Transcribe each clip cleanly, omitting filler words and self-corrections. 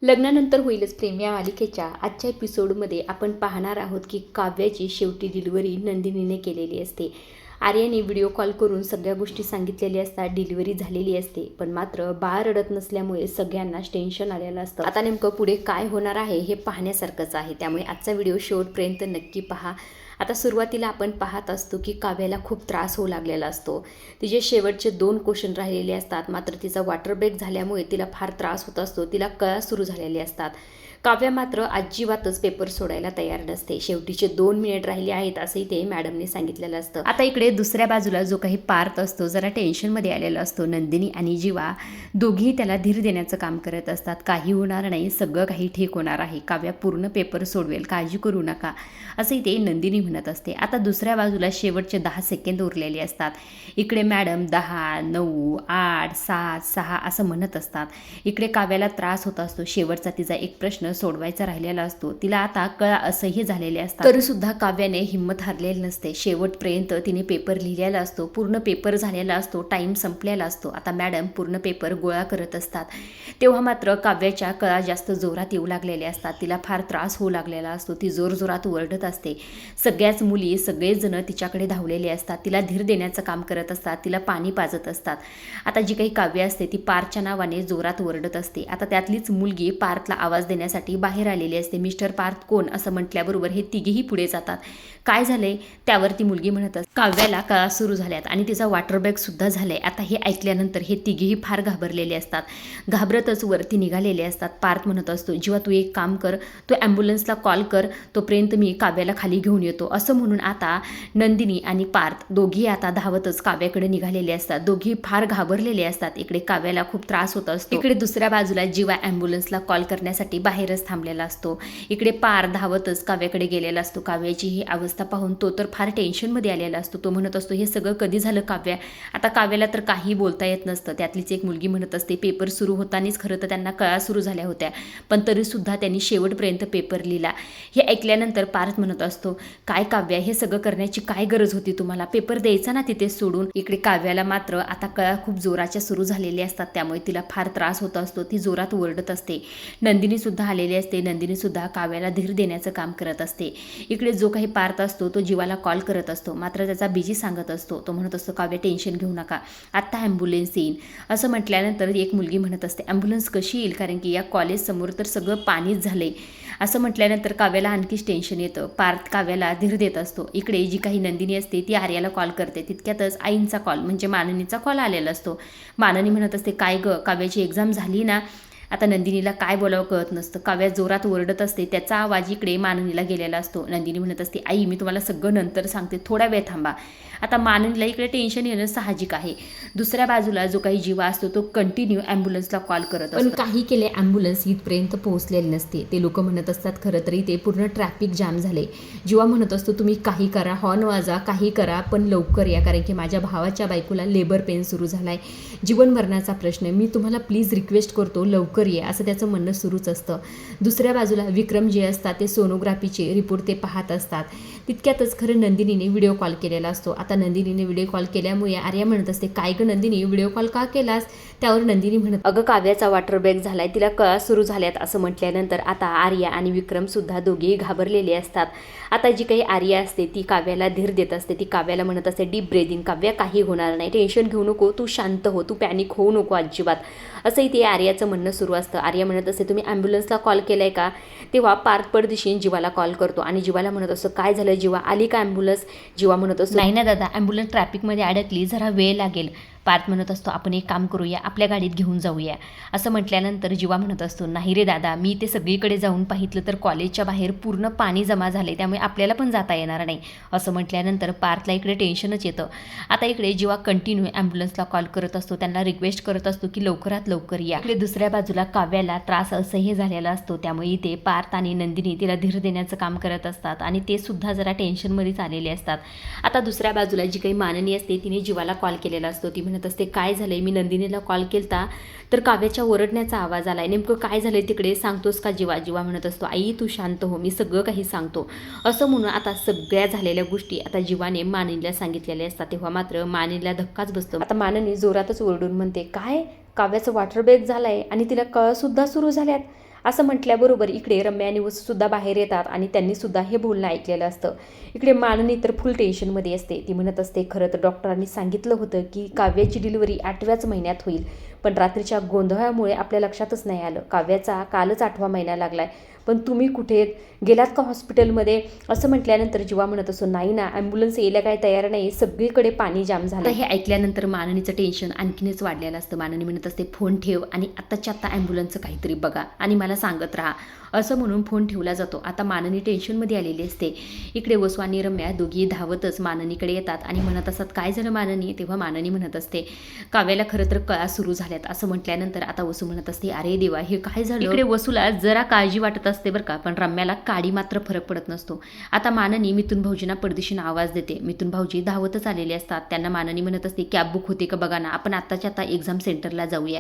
लग्नानंतर होईलच प्रेम या मालिकेच्या आजच्या एपिसोडमध्ये आपण पाहणार आहोत की काव्याची शेवटी डिलिव्हरी नंदिनीने केलेली असते. आर्याने व्हिडिओ कॉल करून सगळ्या गोष्टी सांगितलेल्या असतात. डिलिव्हरी झालेली असते, पण मात्र बाळ रडत नसल्यामुळे सगळ्यांनाच टेन्शन आलेलं असतं. आता नेमकं पुढे काय होणार आहे हे पाहण्यासारखंच आहे, त्यामुळे आजचा व्हिडिओ शेवटपर्यंत नक्की पहा. आता सुरुवातीला आपण पाहत असतो की काव्याला खूप त्रास होऊ लागलेला असतो. तिचे शेवटचे 2 क्वेश्चन राहिलेले असतात, मात्र तिचा वॉटर ब्रेक झाल्यामुळे तिला फार त्रास होत असतो. तिला कळा सुरू झालेले असतात. काव्या मात्र अजिबातच पेपर सोडायला तयार नसते. शेवटीचे 2 मिनिट राहिले आहेत असंही ते मॅडमने सांगितलेलं असतं. आता इकडे दुसऱ्या बाजूला जो काही पार्थ असतो जरा टेन्शनमध्ये आलेला असतो. नंदिनी आणि जीवा दोघीही त्याला धीर देण्याचं काम करत असतात. काही होणार नाही, सगळं काही ठीक होणार आहे, काव्या पूर्ण पेपर सोडवेल, काळजी करू नका असंही ते नंदिनी म्हणत असते. आता दुसऱ्या बाजूला शेवटचे 10 सेकंद उरलेले असतात. इकडे मॅडम 10, 9, 8, 7, 6 असं म्हणत असतात. इकडे काव्याला त्रास होत असतो. शेवटचा तिचा एक प्रश्न सोडवायचा राहिलेला असतो. तिला आता कळा असंही झालेले असतात, तरी सुद्धा काव्याने हिंमत हारलेली नसते. शेवटपर्यंत तिने पेपर लिहिलेला असतो. पूर्ण पेपर झालेला असतो. टाइम संपलेला असतो. आता मॅडम पूर्ण पेपर गोळा करत असतात. तेव्हा मात्र काव्याच्या कळा जास्त जोरात येऊ लागलेल्या असतात. तिला फार त्रास होऊ लागलेला असतो. ती जोरजोरात ओरडत असते. सगळ्याच मुली सगळेजण तिच्याकडे धावलेले असतात. तिला धीर देण्याचं काम करत असतात. तिला पाणी पाजत असतात. आता जी काही काव्य असते ती पार्थच्या नावाने जोरात ओरडत असते. आता त्यातलीच मुलगी पार्थला आवाज देण्यासाठी बाहेर आलेली असते. मिस्टर पार्थ कोण असं म्हटल्याबरोबर हे तिघेही पुढे जातात. काय झालंय त्यावर ती मुलगी म्हणत असते. काव्याला कळा सुरू झाल्यात आणि तिचा वॉटर ब्रेक सुद्धा झालाय. आता हे ऐकल्यानंतर हे तिघेही फार घाबरलेले असतात. घाबरतच वरती निघालेले असतात. पार्थ म्हणत असतो, जेव्हा तू एक काम कर, तू ॲम्ब्युलन्सला कॉल कर, तोपर्यंत मी काव्याला खाली घेऊन येतो. असं म्हणून आता नंदिनी आणि पार्थ दोघी आता धावतच काव्याकडे निघालेले असतात. दोघी फार घाबरलेले असतात. इकडे काव्याला खूप त्रास होत असतो. इकडे दुसऱ्या बाजूला जीवा ॲम्ब्युलन्सला कॉल करण्यासाठी बाहेरच थांबलेला असतो. इकडे पार्थ धावतच काव्याकडे गेलेला असतो. काव्याची ही अवस्था पाहून तो तर फार टेन्शनमध्ये आलेला असतो. तो म्हणत असतो, हे सगळं कधी झालं काव्या? आता काव्याला तर काही बोलता येत नसतं. त्यातलीच एक मुलगी म्हणत असते, पेपर सुरू होतानाच खरं तर त्यांना कळा सुरू झाल्या होत्या, पण तरीसुद्धा त्यांनी शेवटपर्यंत पेपर लिहिला. हे ऐकल्यानंतर पार्थ म्हणत असतो, काय काव्या, हे सगळं करण्याची काय गरज होती तुम्हाला? पेपर द्यायचा ना तिथे सोडून. इकडे काव्याला मात्र आता कळा खूप जोराच्या सुरू झालेल्या असतात, त्यामुळे तिला फार त्रास होत असतो. ती जोरात ओरडत असते. नंदिनी सुद्धा आलेली असते. नंदिनी सुद्धा काव्याला धीर देण्याचं काम करत असते. इकडे जो काही पार्थ असतो तो जीवाला कॉल करत असतो, मात्र त्याचा बिजी सांगत असतो. तो म्हणत असतो, काव्या टेन्शन घेऊ नका, आत्ता ॲम्ब्युलन्स येईल. असं म्हटल्यानंतर एक मुलगी म्हणत असते, ॲम्ब्युलन्स कशी येईल, कारण की या कॉलेजसमोर तर सगळं पाणीच झालंय. असं म्हटल्यानंतर काव्याला आणखीच टेन्शन येतं. पार्थ काव्याला धीर देत असतो. इकडे जी काही नंदिनी असते ती आर्याला कॉल करते. तितक्यातच आईंचा कॉल म्हणजे माननीचा कॉल आलेला असतो. माननी म्हणत असते, काय गं, काव्याची एक्झाम झाली ना? आता नंदिनीला काय बोलावं कळत नसतं. काव्या जोरात ओरडत असते. त्याचा आवाज इकडे माननीला गेलेला असतो. नंदिनी म्हणत असते, आई मी तुम्हाला सगळं नंतर सांगते, थोडा वेळ थांबा. आता माननीला इकडे टेन्शन येणं साहजिक आहे. दुसऱ्या बाजूला जो काही जीवा असतो तो कंटिन्यू ॲम्ब्युलन्सला कॉल करत असतो, पण काही केले ॲम्ब्युलन्स इथपर्यंत पोहोचलेली नसते. ते लोक म्हणत असतात, खरं तरी ते पूर्ण ट्रॅफिक जाम झाले. जीवा म्हणत असतो, तुम्ही काही करा, हॉर्न वाजा, काही करा, पण लवकर या, कारण की माझ्या भावाच्या बायकोला लेबर पेन सुरू झालाय, जीवन मरणाचा प्रश्न, मी तुम्हाला प्लीज रिक्वेस्ट करतो लवकर ये, असं त्याचं म्हणणं सुरूच असतं. दुसऱ्या बाजूला विक्रम जे असतात ते सोनोग्राफीचे रिपोर्ट ते पाहत असतात. तितक्यातच खरं नंदिनीने व्हिडिओ कॉल केलेला असतो. आता नंदिनीने व्हिडिओ कॉल केल्यामुळे आर्या म्हणत असते, काय गं नंदिनी, व्हिडिओ कॉल का केलास? त्यावर नंदिनी म्हणत, अगं काव्याचा वॉटर ब्रेक झालाय, तिला कळा सुरू झाल्यात. असं म्हटल्यानंतर आता आर्या आणि विक्रम सुद्धा दोघेही घाबरलेले असतात. आता जी काही आर्या असते ती काव्याला धीर देत असते. ती काव्याला म्हणत असते, डीप ब्रेदिंग, काव्या काही होणार नाही, टेन्शन घेऊ नको, तू शांत हो, तू पॅनिक होऊ नको अजिबात, असंही ते आर्याचं म्हणणं सुरू असतं. आर्या म्हणत असते, तुम्ही ॲम्ब्युलन्सला कॉल केलाय का? तेव्हा पार्थ पडदिशी जीवाला कॉल करतो आणि जीवाला म्हणत असतो, काय झालं जीवा, आली का ॲम्ब्युलन्स? जीवा म्हणत असतो, नाही ना दादा, ॲम्ब्युलन्स ट्रॅफिकमध्ये अडकली, जरा वेळ लागेल. पार्थ म्हणत असतो, आपण एक काम करूया, आपल्या गाडीत घेऊन जाऊया. असं म्हटल्यानंतर जीवा म्हणत असतो, नाही रे दादा, मी ते सगळीकडे जाऊन पाहितलं तर कॉलेजच्या बाहेर पूर्ण पाणी जमा झाले, त्यामुळे आपल्याला पण जाता येणार नाही. असं म्हटल्यानंतर पार्थला इकडे टेन्शनच येतं. आता इकडे जीवा कंटिन्यू ॲम्ब्युलन्सला कॉल करत असतो. त्यांना रिक्वेस्ट करत असतो की लवकरात लवकर या. इकडे दुसऱ्या बाजूला काव्याला त्रास असह्य झालेला असतो. त्यामुळे इथे पार्थ आणि नंदिनी तिला धीर देण्याचं काम करत असतात आणि ते सुद्धा जरा टेन्शनमध्येच आलेले असतात. आता दुसऱ्या बाजूला जी काही माननी असते तिने जीवाला कॉल केलेला असतो. ती म्हणत असते, काय झालंय, मी नंदिनीला कॉल केलता तर काव्याच्या ओरडण्याचा आवाज आलाय, नेमकं काय झालंय तिकडे, सांगतोस का जीवा? जीवा म्हणत असतो, आई तू शांत हो, मी सगळं काही सांगतो. असं म्हणून आता सगळ्या झालेल्या गोष्टी आता जीवाने माननीला सांगितलेल्या असतात. तेव्हा मात्र माननीला धक्काच बसतो. आता माननी जोरातच ओरडून म्हणते, काय, काव्याचं वॉटर ब्रेक झालाय आणि तिला कळ सुद्धा सुरू झाल्यात? असं म्हटल्याबरोबर इकडे रम्या आणि वसूसुद्धा बाहेर येतात आणि त्यांनीसुद्धा हे बोलणं ऐकलेलं असतं. इकडे माननी तर फुल टेन्शनमध्ये असते. ती म्हणत असते, खरं तर डॉक्टरांनी सांगितलं होतं की काव्याची डिलिव्हरी 8व्याच महिन्यात होईल, पण रात्रीच्या गोंधळामुळे आपल्या लक्षातच नाही आलं. काव्याचा कालच 8वा महिना लागला आहे, पण तुम्ही कुठे गेलात का हॉस्पिटलमध्ये? असं म्हटल्यानंतर जीवा म्हणत असो, नाही ना, ॲम्ब्युलन्स यायला काय तयार नाही, सगळीकडे पाणी जाम झालं. हे ऐकल्यानंतर माननीचं टेन्शन आणखीनच वाढलेलं असतं. माननी म्हणत असते, फोन ठेव आणि आत्ताच्या आत्ता ॲम्ब्युलन्सचं काहीतरी बघा आणि मला सांगत राहा. असं म्हणून फोन ठेवला जातो. आता माननी टेन्शनमध्ये आलेली असते. इकडे वसू आणि रम्या दोघी धावतच माननीकडे येतात आणि म्हणत असतात, काय झालं माननी? तेव्हा माननी म्हणत असते, काव्याला खरं तर कळा सुरू झाल्यात. असं म्हटल्यानंतर आता वसू म्हणत असते, अरे देवा, हे काय झालं? इकडे वसूला जरा काळजी वाटत असते बरं का, पण रम्याला काडी मात्र फरक पडत नसतो. आता माननी मिथून भाऊजींना पडदिशीनं आवाज देते. मिथून भाऊजी धावतच आलेले असतात. त्यांना माननी म्हणत असते, कॅब बुक होते का बघा ना, आपण आत्ताच्या आता एक्झाम सेंटरला जाऊया.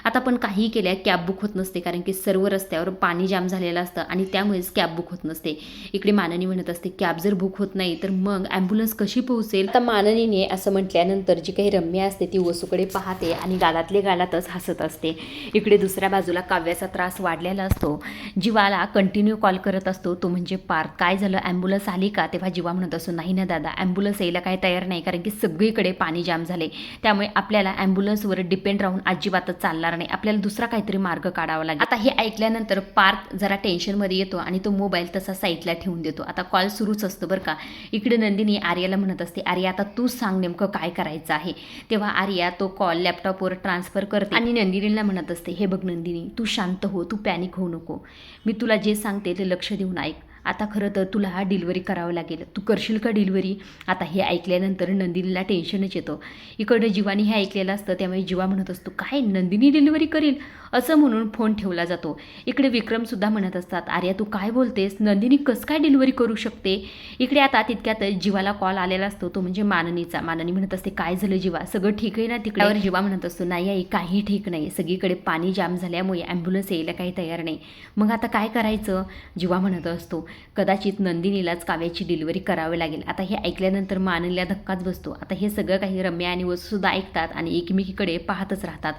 आता पण काहीही केल्या कॅब बुक होत नसते, कारण की सर्व रस्त्यावर पाणी जाम झालेलं असतं आणि त्यामुळेच कॅब बुक होत नसते. इकडे माननी म्हणत असते, कॅब जर बुक होत नाही तर मग ॲम्ब्युलन्स कशी पोहोचेल? आता माननीने असं म्हटल्यानंतर जी काही रम्या असते ती वसूकडे पाहते आणि गालातले गालातच हसत असते. इकडे दुसऱ्या बाजूला काव्याचा त्रास वाढलेला असतो. जीवाला कंटिन्यू कॉल करत असतो, तो म्हणजे पार्थ. काय झालं, ॲम्ब्युलन्स आली का? तेव्हा जीवा म्हणत असतो, नाही ना दादा, ॲम्ब्युलन्स यायला काय तयार नाही, कारण की सगळीकडे पाणी जाम झाले, त्यामुळे आपल्याला ॲम्ब्युलन्सवर डिपेंड राहून अजिबातच चालणार नाही, आपल्याला दुसरा काहीतरी मार्ग काढावा लागेल. आता हे ऐकल्यानंतर पार्थ जरा टेन्शनमध्ये येतो आणि तो मोबाईल तसा साईडला ठेवून देतो. आता कॉल सुरूच असतो बरं का. इकडे नंदिनी आर्याला म्हणत असते, आर्या आता तूच सांग नेमकं काय करायचं आहे. तेव्हा आर्या तो कॉल लॅपटॉपवर ट्रान्सफर करते आणि नंदिनीला म्हणत असते, हे बघ नंदिनी, तू शांत हो, तू पॅनिक होऊ नको, मी तुला जे सांगते ते लक्ष देऊन ऐक. आता खरं तर तुला हा डिलिव्हरी करावं लागेल, तू करशील का डिलिव्हरी? आता हे ऐकल्यानंतर नंदिनीला टेन्शनच येतं. इकडं जीवानी हे ऐकलेलं असतं, त्यामुळे जीवा म्हणत असतो, काय नंदिनी डिलिव्हरी करील? असं म्हणून फोन ठेवला जातो. इकडे विक्रमसुद्धा म्हणत असतात, आर्या तू काय बोलतेस, नंदिनी कसं काय डिलिव्हरी करू शकते? इकडे आता तितक्यात जीवाला कॉल आलेला असतो, तो म्हणजे माननीचा. माननी म्हणत असते, काय झालं जीवा, सगळं ठीक आहे ना? तिकडेवर जीवा म्हणत असतो, नाही आई, काही ठीक नाही, सगळीकडे पाणी जाम झाल्यामुळे ॲम्ब्युलन्स यायला काही तयार नाही. मग आता काय करायचं? जीवा म्हणत असतो, कदाचित नंदिनीलाच काव्याची डिलिव्हरी करावी लागेल. आता हे ऐकल्यानंतर माननीला धक्काच बसतो. आता हे सगळं काही रम्या आणि वसूसुद्धा ऐकतात आणि एकमेकीकडे पाहतच राहतात.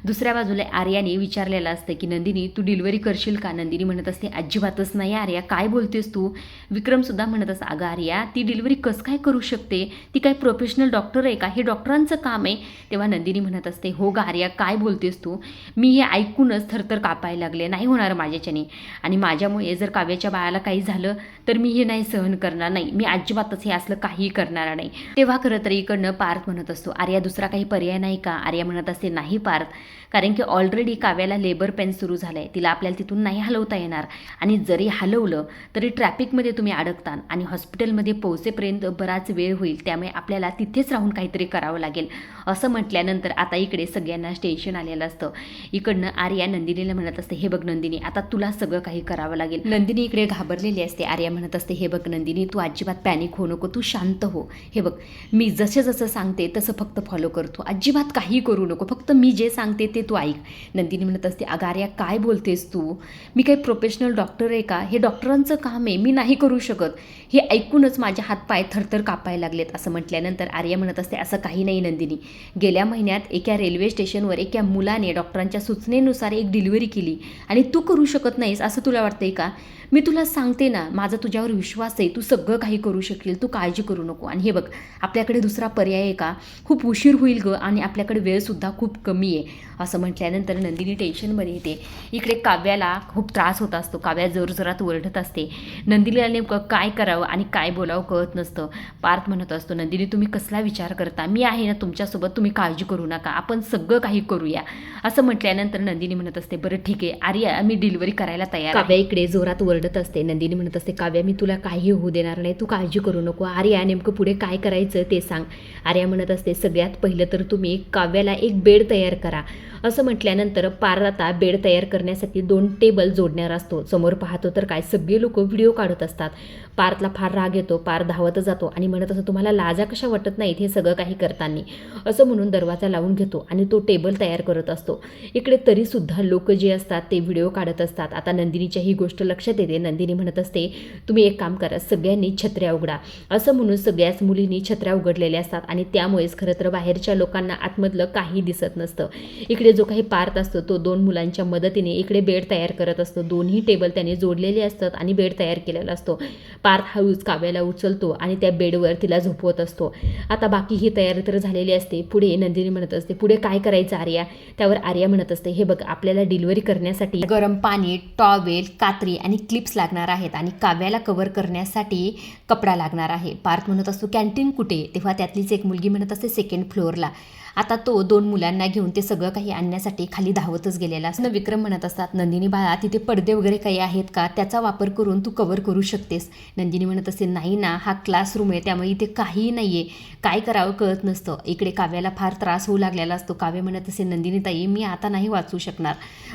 दुसऱ्या बाजूला आर्याने विचारलेलं असतं की नंदिनी तू डिलिव्हरी करशील का? नंदिनी म्हणत असते, अजिबातच नाही आर्या, काय बोलतेस तू? विक्रमसुद्धा म्हणत असं, अगं आर्या, ती डिलिव्हरी कसं काय करू शकते? ती काय प्रोफेशनल डॉक्टर आहे का? हे डॉक्टरांचं काम आहे. तेव्हा नंदिनी म्हणत असते, हो गा आर्या, काय बोलतेस तू? मी हे ऐकूनच थरथर कापायला लागले, नाही होणार माझ्याच्याने, आणि माझ्यामुळे जर काव्याच्या बाळाला काही झालं तर मी हे नाही सहन करणार, नाही, मी अजिबातच हे असलं काही करणार नाही. तेव्हा खरं तर इकडनं पार्थ म्हणत असतो, आर्या दुसरा काही पर्याय नाही का? आर्या म्हणत असते, नाही पार्थ, कारण की ऑलरेडी काव्याला लेबर पेन सुरू झालं आहे, तिला आपल्याला तिथून नाही हलवता येणार, आणि जरी हलवलं तरी ट्रॅफिकमध्ये तुम्ही अडकता आणि हॉस्पिटलमध्ये पोहोचेपर्यंत बराच वेळ होईल, त्यामुळे आपल्याला तिथेच राहून काहीतरी करावं लागेल. असं म्हटल्यानंतर आता इकडे सगळ्यांनाच टेन्शन आलेलं असतं. इकडनं आर्या नंदिनीला म्हणत असते, हे बघ नंदिनी, आता तुला सगळं काही करावं लागेल. नंदिनी इकडे घाबरलेली असते. आर्या म्हणत असते, हे बघ नंदिनी, तू अजिबात पॅनिक होऊ नको, तू शांत हो. हे बघ, मी जसं सांगते तसं फक्त फॉलो करतो, अजिबात काही करू नको, फक्त मी जे सांगते ते तू ऐक. नंदिनी म्हणत असते, अगं आर्या, काय बोलतेस तू? मी काही प्रोफेशनल डॉक्टर आहे का? हे डॉक्टरांचं काम आहे, मी नाही करू शकत. हे ऐकूनच माझे हातपाय थरथर कापायला लागलेत. असं म्हटल्यानंतर आर्या म्हणत असते, असं काही नाही नंदिनी, गेल्या महिन्यात एका रेल्वे स्टेशनवर एका मुलाने डॉक्टरांच्या सूचनेनुसार एक डिलिव्हरी केली आणि तू करू शकत नाहीस असं तुला वाटतंय का? मी तुला सांगते ना, माझा तुझ्यावर विश्वास आहे, तू सगळं काही करू शकेल, तू काळजी करू नको. आणि हे बघ, आपल्याकडे दुसरा पर्याय आहे का? खूप उशीर होईल गं, आणि आपल्याकडे वेळसुद्धा खूप कमी आहे. असं म्हटल्यानंतर नंदिनी टेन्शनमध्ये येते. इकडे काव्याला खूप त्रास होत असतो. काव्या जोरजोरात ओरडत असते. नंदिनीला नेमकं काय करावं आणि काय बोलावं कळत नसतं. पार्थ म्हणत असतो, नंदिनी तुम्ही कसला विचार करता? मी आहे ना तुमच्यासोबत, तुम्ही काळजी करू नका, आपण सगळं काही करूया. असं म्हटल्यानंतर नंदिनी म्हणत असते, बरं ठीक आहे आर्या, मी डिलिव्हरी करायला तयार. काव्या इकडे जोरात ओरडत असते. नंदिनी म्हणत असते, काव्या, मी तुला काही होऊ देणार नाही, तू काळजी करू नको. आर्या, नेमकं पुढे काय करायचं ते सांग. आर्या म्हणत असते, सगळ्यात पहिलं तर तुम्ही काव्याला एक बेड तयार करा. असं म्हटल्यानंतर पार्थ आता बेड तयार करण्यासाठी 2 टेबल जोडणार असतो. समोर पाहतो तर काय सगळे लोक व्हिडिओ काढत असतात. पार्थला फार राग येतो. पार्थ धावत जातो आणि म्हणत असतो, तुम्हाला लाजा कशा वाटत नाहीत हे सगळं काही करताना? असं म्हणून दरवाजा लावून घेतो आणि तो टेबल तयार करत असतो. इकडे तरीसुद्धा लोक जे असतात ते व्हिडिओ काढत असतात. आता नंदिनीच्या ही गोष्ट लक्षात येते. येते. नंदिनी म्हणत असते तुम्ही एक काम करा, सगळ्यांनी छत्र्या उघडा. असं म्हणून सगळ्याच मुलींनी छत्र्या उघडलेल्या असतात आणि त्यामुळेच खरं तर बाहेरच्या लोकांना आतमधलं काही दिसत नसतं. इकडे जो काही पार्थ असतो तो 2 मुलांच्या मदतीने इकडे बेड तयार करत असतो. दोन्ही टेबल त्याने जोडलेले असतात आणि बेड तयार केलेला असतो. पार्थ हळूच काव्याला उचलतो आणि त्या बेडवर तिला झोपवत असतो. आता बाकी ही तयारी तर झालेली असते. पुढे नंदिनी म्हणत असते पुढे काय करायचं आर्या. त्यावर आर्या म्हणत असते हे बघ, आपल्याला डिलिव्हरी करण्यासाठी गरम पाणी, टॉवेल, कात्री आणि क्लिप्स लागणार आहेत आणि काव्याला कव्हर करण्यासाठी कपडा लागणार आहे. पार्थ म्हणत असतो कॅन्टीन कुठे. तेव्हा त्यातलीच एक मुलगी म्हणत असते 2nd फ्लोअरला. आता तो 2 मुलांना घेऊन ते सगळं काही आणण्यासाठी खाली धावतच गेलेला असतो. विक्रम म्हणत असतात नंदिनी बाळा तिथे पडदे वगैरे काही आहेत का, त्याचा वापर करून तू कव्हर करू शकतेस. नंदिनी म्हणत असते नाही ना, हा क्लासरूम आहे त्यामुळे इथे काहीही नाही आहे, काय करावं कळत नसतं. इकडे काव्याला फार त्रास होऊ लागलेला असतो. काव्य म्हणत असते नंदिनी ताई मी आता नाही वाचू शकणार,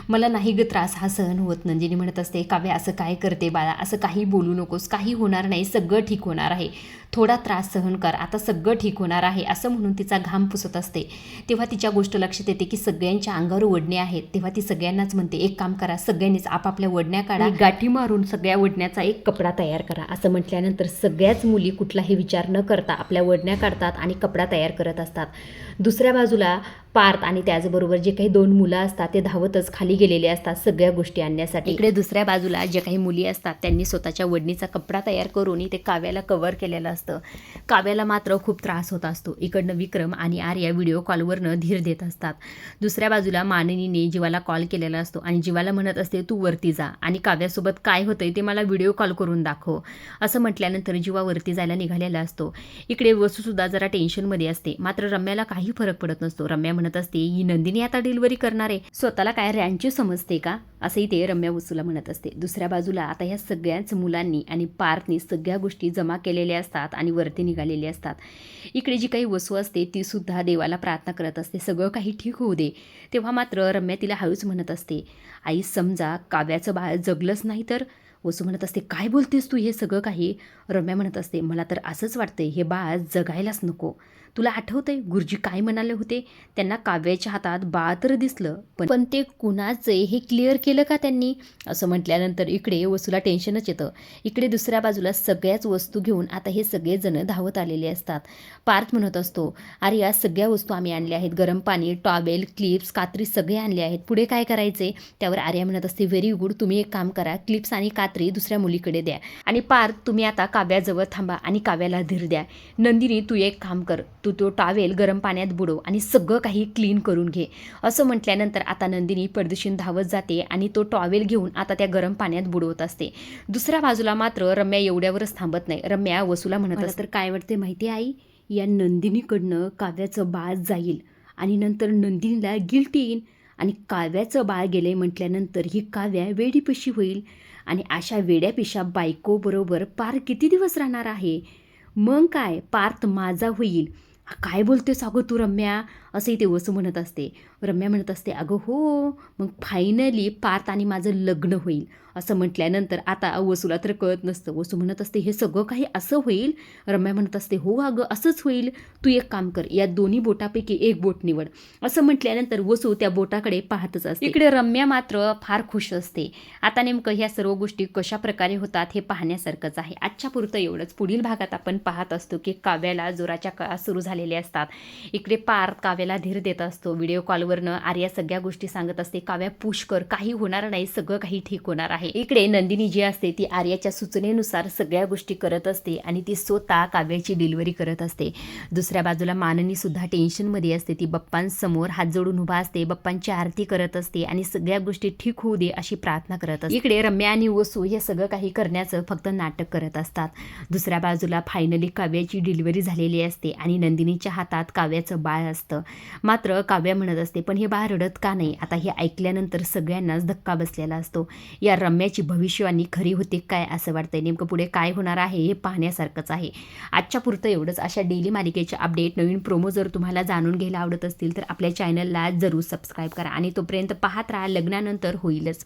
मला नाही ग त्रास हा सहन होत. नंदिनी म्हणत असते काव्य असं काय करते बाळा, असं काही बोलू नकोस, काही होणार नाही, सगळं ठीक होणार आहे, थोडा त्रास सहन कर, आता सगळं ठीक होणार आहे असं म्हणून तिचा घाम पुसत असते. तेव्हा तिच्या गोष्ट लक्षात येते की सगळ्यांच्या अंगावर ओढणे आहेत. तेव्हा ती सगळ्यांनाच म्हणते एक काम करा, सगळ्यांनीच आपापल्या ओढण्या काढा, गाठी मारून सगळ्या ओढण्याचा एक कपडा तयार करा. असं म्हटल्यानंतर सगळ्याच मुली कुठलाही विचार न करता आपल्या ओढण्या काढतात आणि कपडा तयार करत असतात. दुसऱ्या बाजूला पार्थ आणि त्याचबरोबर जे काही 2 मुलं असतात ते धावतच खाली गेलेले असतात सगळ्या गोष्टी आणण्यासाठी. इकडे दुसऱ्या बाजूला जे काही मुली असतात त्यांनी स्वतःच्या ओढणीचा कपडा तयार करून ते काव्याला कव्हर केलेलं असतं. काव्याला मात्र खूप त्रास होत असतो. इकडनं विक्रम आणि आर्या व्हिडिओ कॉलवरनं धीर देत असतात. दुसऱ्या बाजूला माननीने जीवाला कॉल केलेला असतो आणि जीवाला म्हणत असते तू वरती जा आणि काव्यासोबत काय होतंय ते मला व्हिडिओ कॉल करून दाखव. असं म्हटल्यानंतर जीवा वरती जायला निघालेला असतो. इकडे वसूसुद्धा जरा टेन्शनमध्ये असते. मात्र रम्याला काही फरक पडत नसतो. रम्या म्हणत असते ही नंदिनी आता डिलिव्हरी करणार आहे, स्वतःला काय रॅन्ची समजते का, असंही ते रम्या वसूला म्हणत असते. दुसऱ्या बाजूला आता ह्या सगळ्याच मुलांनी आणि पार्थनी सगळ्या गोष्टी जमा केलेल्या असतात आणि वरती निघालेले असतात. इकडे जी काही वसू असते ती सुद्धा देवाला प्रार्थना करत असते सगळं काही ठीक होऊ दे. तेव्हा मात्र रम्या तिला हळूच म्हणत असते आई समजा काव्याचं बाळ जगलंच नाही तर. वसू म्हणत असते काय बोलतेस तू हे सगळं काही. रम्या म्हणत असते मला तर असंच वाटतंय हे बाळ जगायलाच नको. तुला आठवतंय गुरुजी काय म्हणाले होते, त्यांना काव्याच्या हातात बाळ तर दिसलं पण ते कुणाचं हे क्लिअर केलं का त्यांनी. असं म्हटल्यानंतर इकडे वसूला टेन्शनच येतं. इकडे दुसऱ्या बाजूला सगळ्याच वस्तू घेऊन आता हे सगळेजण धावत आलेले असतात. पार्थ म्हणत असतो अरे या सगळ्या वस्तू आम्ही आणल्या आहेत, गरम पाणी, टॉवेल, क्लिप्स, कात्री सगळे आणले आहेत, पुढे काय करायचे. त्यावर आर्या म्हणत असते व्हेरी गुड, तुम्ही एक काम करा, क्लिप्स आणि कात्री दुसऱ्या मुलीकडे द्या आणि पार्थ तुम्ही आता काव्याजवळ थांबा आणि काव्याला धीर द्या. नंदिनी तू एक काम कर, तू तो टॉवेल गरम पाण्यात बुडव आणि सगळं काही क्लीन करून घे. असं म्हटल्यानंतर आता नंदिनी पडदिशीन धावत जाते आणि तो टॉवेल घेऊन आता त्या गरम पाण्यात बुडवत असते. दुसऱ्या बाजूला मात्र रम्या एवढ्यावरच थांबत नाही. रम्या वसूला म्हणत असते तर काय वाटते माहिती आई, या नंदिनीकडनं काव्याचं बाळ जाईल आणि नंतर नंदिनीला गिल्ट येईल आणि काव्याचं बाळ गेले म्हटल्यानंतर ही काव्या वेडीपिशी होईल आणि अशा वेड्यापिशा बायकोबरोबर पार किती दिवस राहणार आहे. मग काय पार्थ माझा होईल. काय बोलतेस अगं तू रम्या, असंही ते वसू म्हणत असते. रम्या म्हणत असते अगं हो, मग फायनली पार्थ आणि माझं लग्न होईल. असं म्हटल्यानंतर आता वसूला तर कळत नसतं. वसू म्हणत असते हे सगळं काही असं होईल. रम्या म्हणत असते हो अगं असंच होईल, तू एक काम कर या दोन्ही बोटापैकी एक बोट निवड. असं म्हटल्यानंतर वसू त्या बोटाकडे पाहतच असते. इकडे रम्या मात्र फार खुश असते. आता नेमकं ह्या सर्व गोष्टी कशा प्रकारे होतात हे पाहण्यासारखंच आहे. आजच्या पुरतं एवढंच. पुढील भागात आपण पाहत असतो की काव्याला जोराच्या काळात सुरू झालेले असतात. इकडे पार्थ काव्याला धीर देत असतो. व्हिडिओ कॉलवरनं आर्या सगळ्या गोष्टी सांगत असते काव्या पुश कर, काही होणार नाही, सगळं काही ठीक होणार आहे. इकडे नंदिनी जी असते ती आर्याच्या सूचनेनुसार सगळ्या गोष्टी करत असते आणि ती स्वतः काव्याची डिलिव्हरी करत असते. दुसऱ्या बाजूला माननी सुद्धा टेन्शनमध्ये असते. ती बाप्पांसमोर हात जोडून उभा असते, बाप्पांची आरती करत असते आणि सगळ्या गोष्टी ठीक होऊ दे अशी प्रार्थना करत असते. इकडे रम्या आणि वसू हे सगळं काही करण्याचं फक्त नाटक करत असतात. दुसऱ्या बाजूला फायनली काव्याची डिलिव्हरी झालेली असते आणि नंदिनीच्या हातात काव्याचं बाळ असतं. मात्र काव्या म्हणत असते पण हे बाळ रडत का नाही. आता हे ऐकल्यानंतर सगळ्यांनाच धक्का बसलेला असतो. या रम्याची भविष्यवाणी खरी होते काय असं वाटतंय. नेमकं पुढे काय होणार आहे हे पाहण्यासारखंच आहे. आजच्या पुरतं एवढंच. अशा डेली मालिकेचे अपडेट, नवीन प्रोमो जर तुम्हाला जाणून घ्यायला आवडत असतील तर आपल्या चॅनलला जरूर सबस्क्राईब करा आणि तोपर्यंत पाहत राहा. लग्नानंतर होईलच.